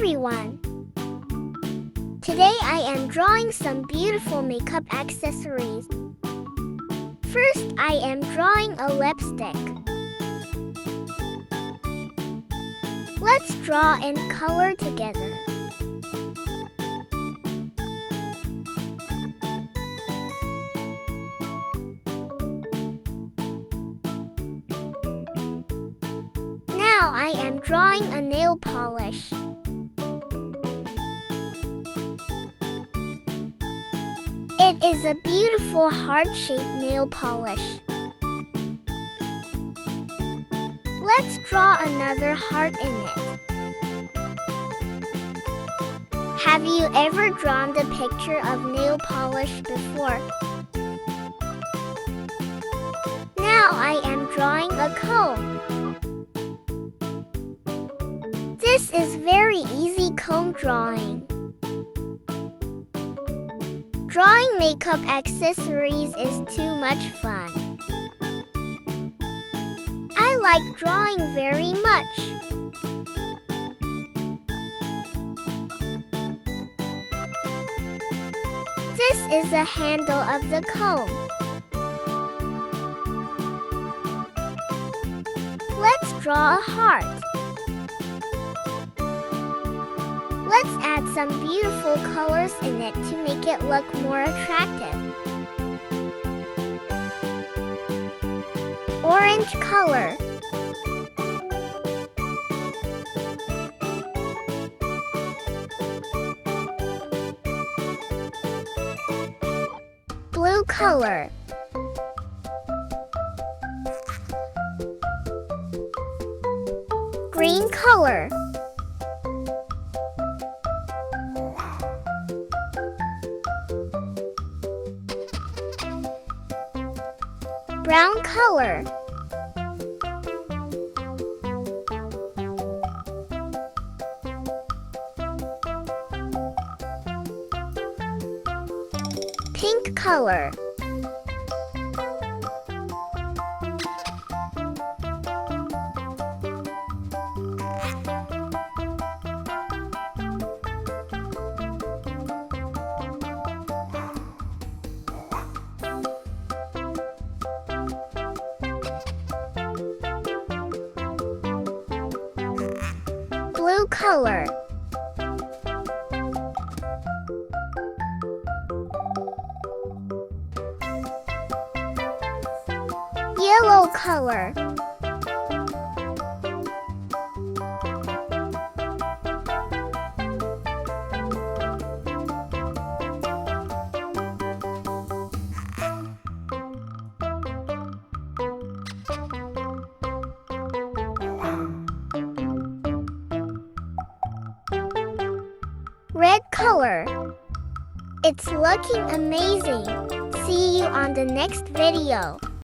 everyone! Today I am drawing some beautiful makeup accessories. First, I am drawing a lipstick. Let's draw and color together. Now I am drawing a nail polish. It is a beautiful heart-shaped nail polish. Let's draw another heart in it. Have you ever drawn the picture of nail polish before? Now I am drawing a comb. This is very easy comb drawing. Drawing makeup accessories is too much fun. I like drawing very much. This is the handle of the comb. Let's draw a heart. Let's add some beautiful colors in it to make it look more attractive. Orange color. Blue color. Green color. Brown color. Pink color. Blue color. Yellow color. Red color. It's looking amazing. See you on the next video.